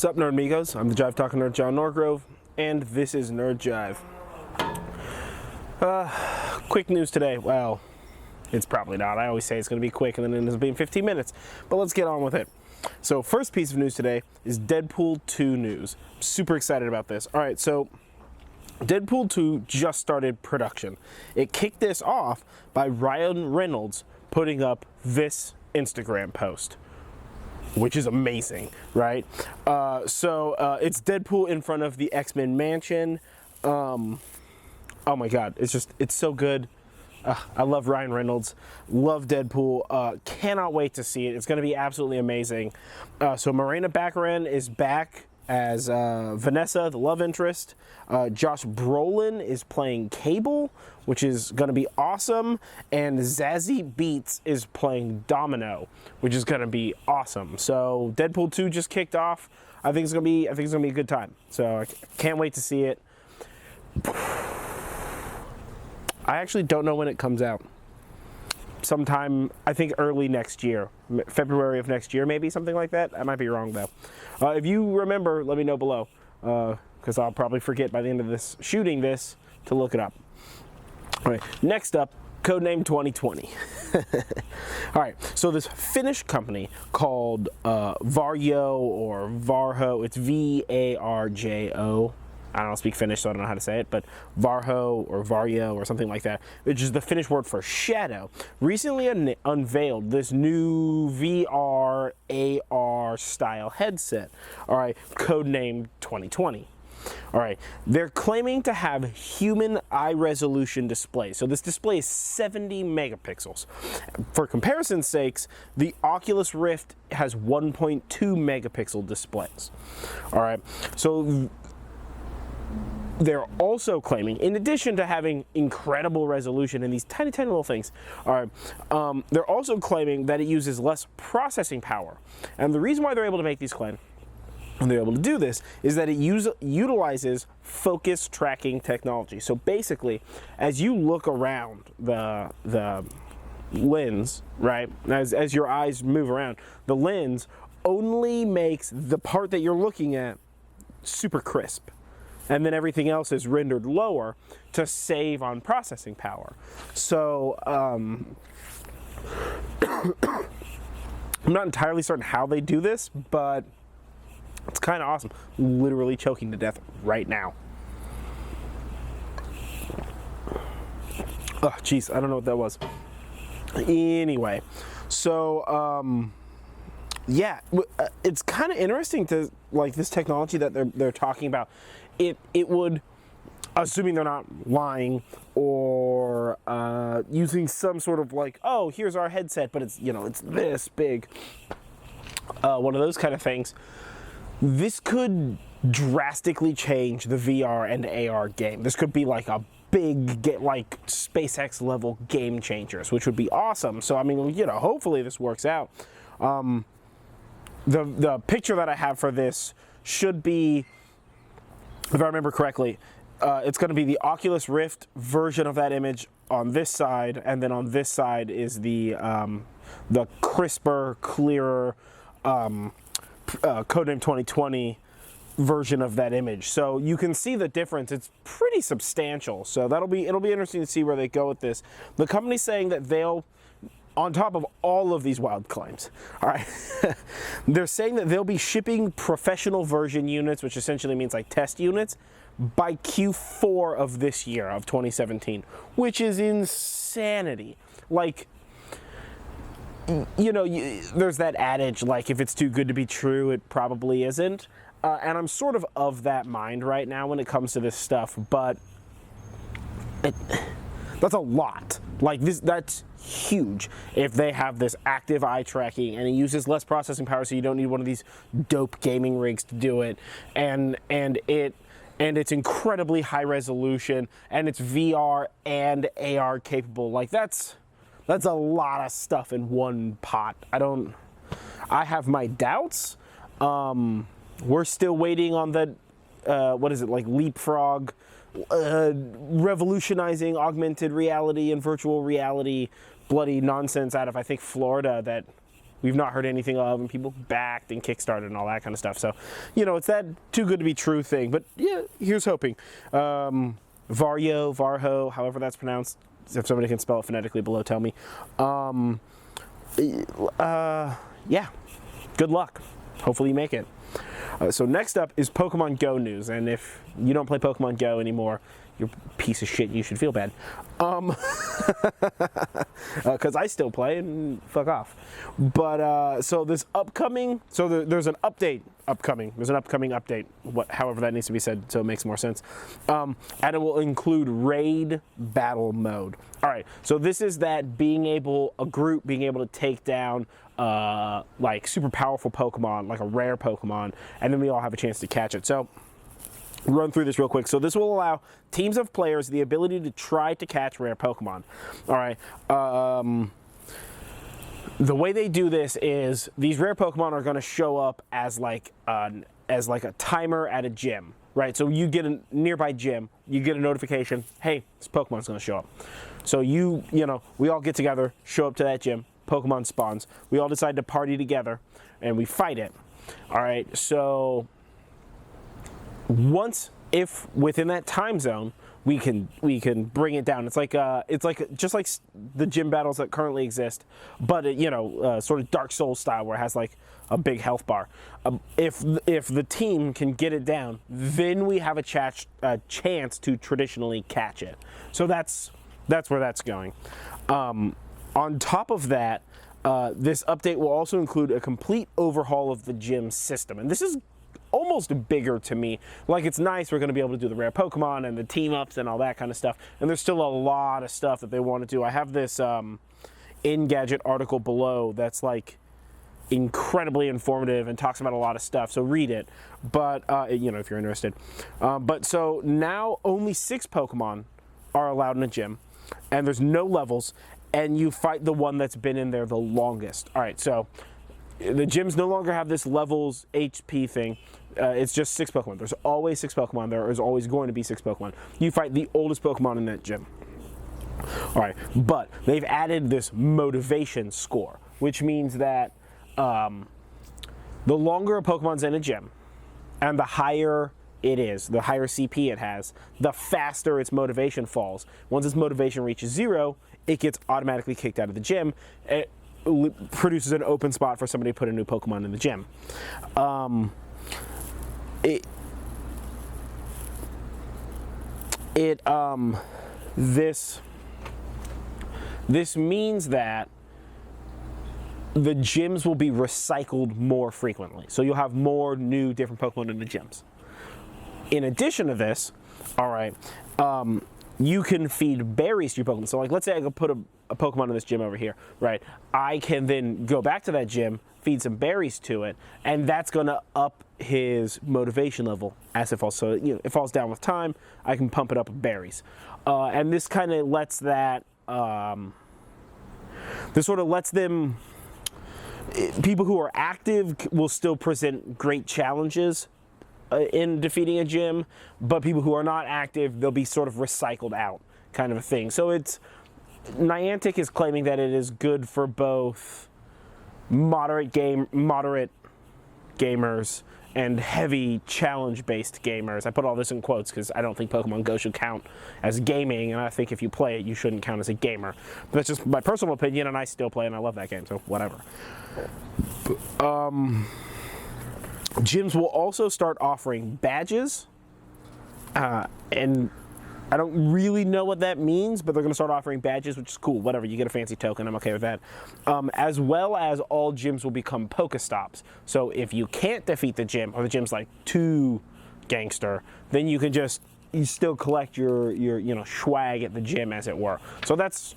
What's up, Nerdmigos? I'm the Jive Talking Nerd, John Norgrove, and this is Nerd Jive. Quick news today. Well, it's probably not. I always say it's going to be quick, and then it ends up being 15 minutes. But let's get on with it. So, first piece of news today is Deadpool 2 news. I'm super excited about this. All right, so Deadpool 2 just started production. It kicked this off by Ryan Reynolds putting up this Instagram post, which is amazing, right? It's Deadpool in front of the X-Men mansion. Oh my God, it's so good. I love Ryan Reynolds, love Deadpool, cannot wait to see it. It's gonna be absolutely amazing. So Morena Baccarin is back as Vanessa, the love interest. Josh Brolin is playing Cable, which is going to be awesome. And Zazie Beetz is playing Domino, which is going to be awesome. So Deadpool 2 just kicked off. I think it's going to be a good time. So I can't wait to see it. I actually don't know when it comes out. Sometime, I think early next year, February of next year, maybe, something like that. I might be wrong though. If you remember, let me know below, because I'll probably forget by the end of this shooting this to look it up. All right, next up, codename 2020. All right, so this Finnish company called Varjo or Varho, it's Varjo. I don't speak Finnish, so I don't know how to say it, but Varho or Varjo or something like that, which is the Finnish word for shadow, recently unveiled this new VR AR style headset. All right, codenamed 2020. All right, they're claiming to have human eye resolution display. So this display is 70 megapixels. For comparison's sakes, the Oculus Rift has 1.2 megapixel displays. All right, so they're also claiming, in addition to having incredible resolution in these tiny, tiny little things, they're also claiming that it uses less processing power. And the reason why they're able to make these claims, and they're able to do this, is that it utilizes focus tracking technology. So basically, as you look around the lens, right, as your eyes move around, the lens only makes the part that you're looking at super crisp. And then everything else is rendered lower to save on processing power. So I'm not entirely certain how they do this, but it's kind of awesome. Literally choking to death right now. Oh, jeez, I don't know what that was. Anyway, so yeah, it's kind of interesting to like this technology that they're talking about. It would, assuming they're not lying or using some sort of like, oh, here's our headset, but it's, you know, it's this big, one of those kind of things. This could drastically change the VR and AR game. This could be like a big, like SpaceX level game changers, which would be awesome. So I mean, you know, hopefully this works out. The picture that I have for this should be, if I remember correctly, it's going to be the Oculus Rift version of that image on this side, and then on this side is the crisper, clearer codename 2020 version of that image. So you can see the difference. It's pretty substantial. So it'll be interesting to see where they go with this. The company's saying that they'll, on top of all of these wild claims, all right, they're saying that they'll be shipping professional version units, which essentially means like test units, by Q4 of this year, of 2017, which is insanity. Like, you know, there's that adage, like, if it's too good to be true, it probably isn't. And I'm sort of that mind right now when it comes to this stuff, but that's a lot. Like, that's huge if they have this active eye tracking and it uses less processing power, so you don't need one of these dope gaming rigs to do it, and it's incredibly high resolution, and it's VR and AR capable. Like, that's a lot of stuff in one pot. I have my doubts. We're still waiting on the what is it, like Leapfrog, revolutionizing augmented reality and virtual reality bloody nonsense out of, I think, Florida, that we've not heard anything of, and people backed and kickstarted and all that kind of stuff. So, you know, it's that too good to be true thing. But yeah, here's hoping. Varho, however that's pronounced. If somebody can spell it phonetically below, tell me. Yeah, good luck. Hopefully you make it. So next up is Pokemon Go news, and if you don't play Pokemon Go anymore, you're a piece of shit and you should feel bad. Because I still play, and fuck off. But so this upcoming, there's an update upcoming. There's an upcoming update, however that needs to be said so it makes more sense. And it will include raid battle mode. All right, so this is that a group being able to take down like super powerful Pokemon, like a rare Pokemon, and then we all have a chance to catch it. So run through this real quick. So this will allow teams of players the ability to try to catch rare Pokemon. All right. The way they do this is these rare Pokemon are going to show up as like a timer at a gym, right? So you get a nearby gym, you get a notification, hey, this Pokemon's going to show up. So you know, we all get together, show up to that gym, Pokemon spawns. We all decide to party together, and we fight it. All right. So if within that time zone we can bring it down. It's like just like the gym battles that currently exist, but sort of Dark Souls style, where it has like a big health bar. If the team can get it down, then we have a chance to traditionally catch it. So that's where that's going. On top of that, this update will also include a complete overhaul of the gym system, and this is almost bigger to me. Like, it's nice we're going to be able to do the rare Pokemon and the team ups and all that kind of stuff, and there's still a lot of stuff that they want to do. I have this Engadget article below that's like incredibly informative and talks about a lot of stuff, so read it. But if you're interested. But so now only 6 Pokemon are allowed in a gym, and there's no levels, and you fight the one that's been in there the longest. All right, so the gyms no longer have this levels HP thing. It's just 6 Pokemon. There's always 6 Pokemon. There is always going to be 6 Pokemon. You fight the oldest Pokemon in that gym. All right, but they've added this motivation score, which means that the longer a Pokemon's in a gym, and the higher it is, the higher CP it has, the faster its motivation falls. Once its motivation reaches 0, it gets automatically kicked out of the gym. It produces an open spot for somebody to put a new Pokemon in the gym. This means that the gyms will be recycled more frequently. So you'll have more new different Pokemon in the gyms. In addition to this, all right, you can feed berries to your Pokemon. So like, let's say I could put a Pokemon in this gym over here, right? I can then go back to that gym, feed some berries to it, and that's gonna up his motivation level as it falls. So it falls down with time. I can pump it up with berries, and this kind of lets that. This sort of lets them. People who are active will still present great challenges in defeating a gym, but people who are not active, they'll be sort of recycled out, kind of a thing. So Niantic is claiming that it is good for both moderate gamers and heavy challenge-based gamers. I put all this in quotes because I don't think Pokemon Go should count as gaming, and I think if you play it, you shouldn't count as a gamer. But that's just my personal opinion, and I still play, and I love that game, so whatever. Gyms will also start offering badges, and I don't really know what that means, but they're going to start offering badges, which is cool. Whatever, you get a fancy token, I'm okay with that. As well as all gyms will become Pokestops. So if you can't defeat the gym, or the gym's like too gangster, then you can you still collect your swag at the gym, as it were. So that's,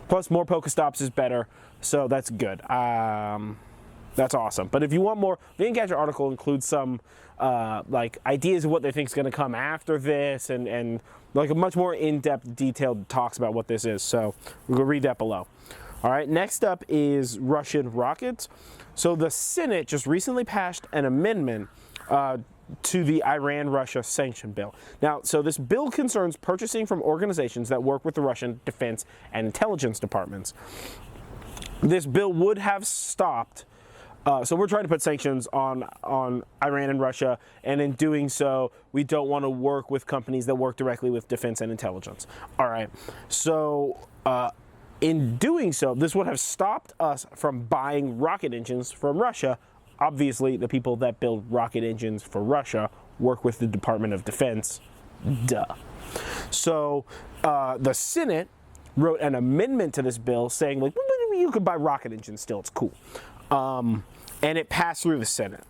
plus more Pokestops is better, so that's good. That's awesome. But if you want more, the Engadget article includes some like ideas of what they think is going to come after this, and like a much more in-depth, detailed talks about what this is. So we're going to read that below. All right, next up is Russian rockets. So the Senate just recently passed an amendment to the Iran-Russia sanction bill. Now, so this bill concerns purchasing from organizations that work with the Russian defense and intelligence departments. This bill would have stopped So we're trying to put sanctions on Iran and Russia, and in doing so, we don't want to work with companies that work directly with defense and intelligence. All right. So in doing so, this would have stopped us from buying rocket engines from Russia. Obviously, the people that build rocket engines for Russia work with the Department of Defense. Duh. So the Senate wrote an amendment to this bill saying, like, you could buy rocket engines still, it's cool. And it passed through the Senate.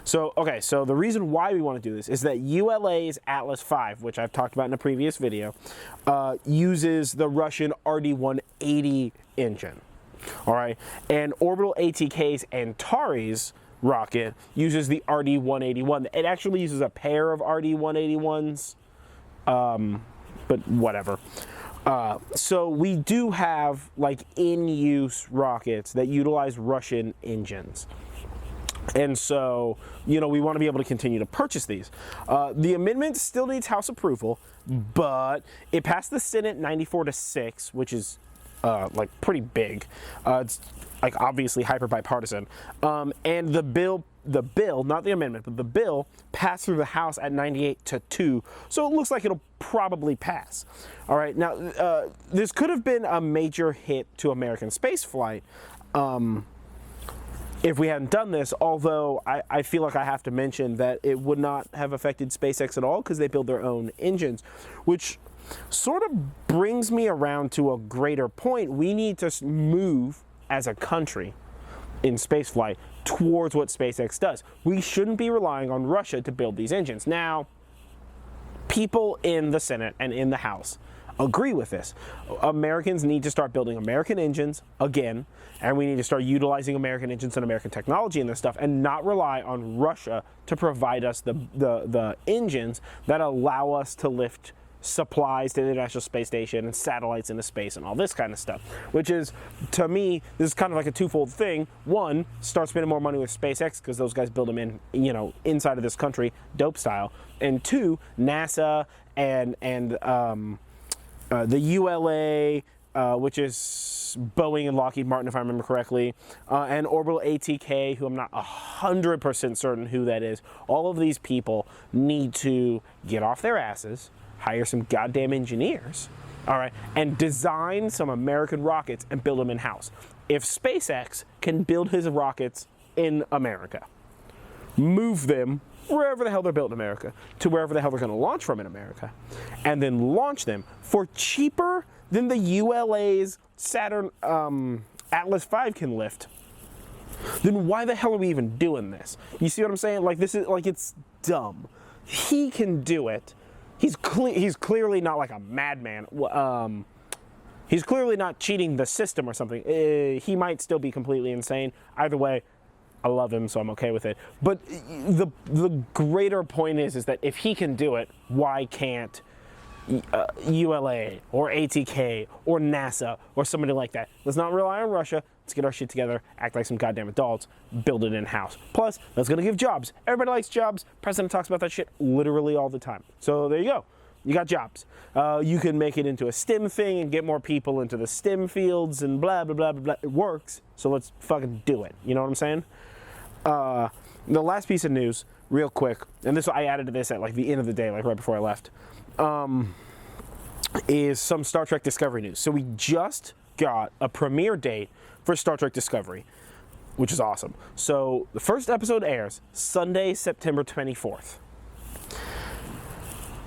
So, okay, so the reason why we want to do this is that ULA's Atlas V, which I've talked about in a previous video, uses the Russian RD-180 engine. All right, and Orbital ATK's Antares rocket uses the RD-181. It actually uses a pair of RD-181s, but whatever. So we do have like in-use rockets that utilize Russian engines. And so, you know, we want to be able to continue to purchase these. The amendment still needs House approval, but it passed the Senate 94-6, which is like pretty big. It's like obviously hyper bipartisan. And the bill, not the amendment, but the bill passed through the House at 98-2. So it looks like it'll probably pass. All right. Now, this could have been a major hit to American spaceflight. If we hadn't done this, although I feel like I have to mention that it would not have affected SpaceX at all because they build their own engines, which sort of brings me around to a greater point. We need to move as a country in spaceflight towards what SpaceX does. We shouldn't be relying on Russia to build these engines. Now, people in the Senate and in the House agree with this. Americans need to start building American engines again, and we need to start utilizing American engines and American technology in this stuff and not rely on Russia to provide us the engines that allow us to lift supplies to the International Space Station and satellites into space and all this kind of stuff, which is, to me, this is kind of like a twofold thing. One, start spending more money with SpaceX because those guys build them in, you know, inside of this country, dope style. And two, NASA and the ULA, which is Boeing and Lockheed Martin, if I remember correctly, and Orbital ATK, who I'm not 100% certain who that is. All of these people need to get off their asses, hire some goddamn engineers, all right, and design some American rockets and build them in-house. If SpaceX can build his rockets in America, move them wherever the hell they're built in America to wherever the hell they're going to launch from in America, and then launch them for cheaper than the ULA's Saturn Atlas V can lift, then why the hell are we even doing this? You see what I'm saying? Like, this is like, it's dumb. He can do it. He's clearly not like a madman. He's clearly not cheating the system or something. He might still be completely insane. Either way, I love him, so I'm okay with it. But the greater point is that if he can do it, why can't ULA or ATK or NASA or somebody like that? Let's not rely on Russia. Let's get our shit together, act like some goddamn adults, build it in-house. Plus, that's gonna give jobs. Everybody likes jobs. President talks about that shit literally all the time. So there you go. You got jobs. You can make it into a STEM thing and get more people into the STEM fields and blah, blah, blah, blah, blah. It works, so let's fucking do it. You know what I'm saying? The last piece of news, real quick, and this I added to this at like the end of the day, like right before I left, is some Star Trek Discovery news. So we just got a premiere date for Star Trek Discovery, which is awesome. So the first episode airs Sunday, September 24th.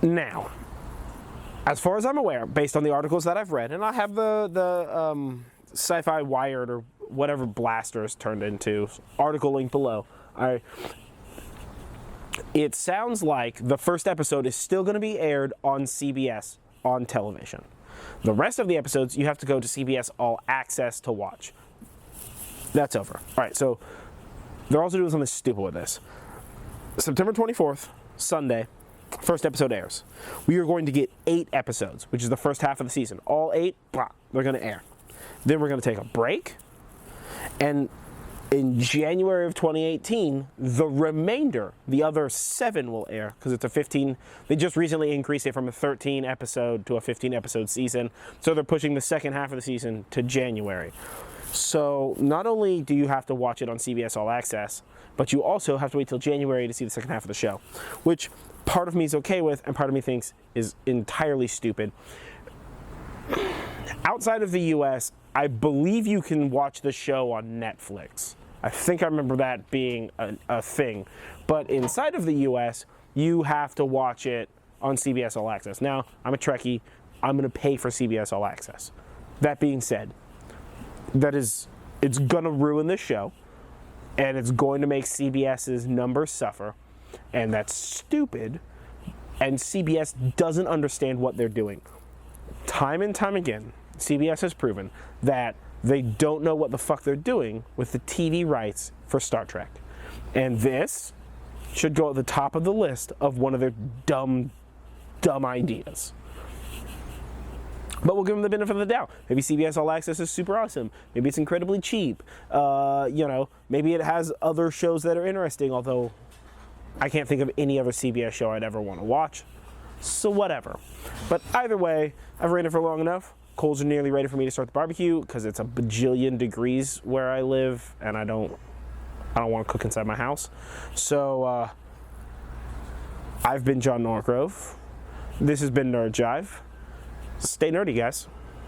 Now, as far as I'm aware, based on the articles that I've read, and I have the Sci-Fi Wired or whatever Blasters turned into article link below. It sounds like the first episode is still going to be aired on CBS on television. The rest of the episodes you have to go to CBS All Access to watch. That's over. All right, so they're also doing something stupid with this. September 24th, Sunday, first episode airs. We are going to get 8 episodes, which is the first half of the season. All 8, blah, they're going to air. Then we're going to take a break, and in January of 2018, the remainder, the other 7 will air, because it's a 15, they just recently increased it from a 13 episode to a 15 episode season, so they're pushing the second half of the season to January. So not only do you have to watch it on CBS All Access, but you also have to wait till January to see the second half of the show, which part of me is okay with and part of me thinks is entirely stupid. Outside of the US, I believe you can watch the show on Netflix. I think I remember that being a thing. But inside of the US, you have to watch it on CBS All Access. Now, I'm a Trekkie. I'm going to pay for CBS All Access. That being said, it's going to ruin the show, and it's going to make CBS's numbers suffer, and that's stupid, and CBS doesn't understand what they're doing. Time and time again, CBS has proven that they don't know what the fuck they're doing with the TV rights for Star Trek. And this should go at the top of the list of one of their dumb ideas. But we'll give them the benefit of the doubt. Maybe CBS All Access is super awesome. Maybe it's incredibly cheap. Maybe it has other shows that are interesting, although I can't think of any other CBS show I'd ever want to watch. So whatever. But either way, I've ranted for long enough. Coals are nearly ready for me to start the barbecue because it's a bajillion degrees where I live, and I don't want to cook inside my house. So I've been John Norgrove. This has been Nerd Jive. Stay nerdy, guys.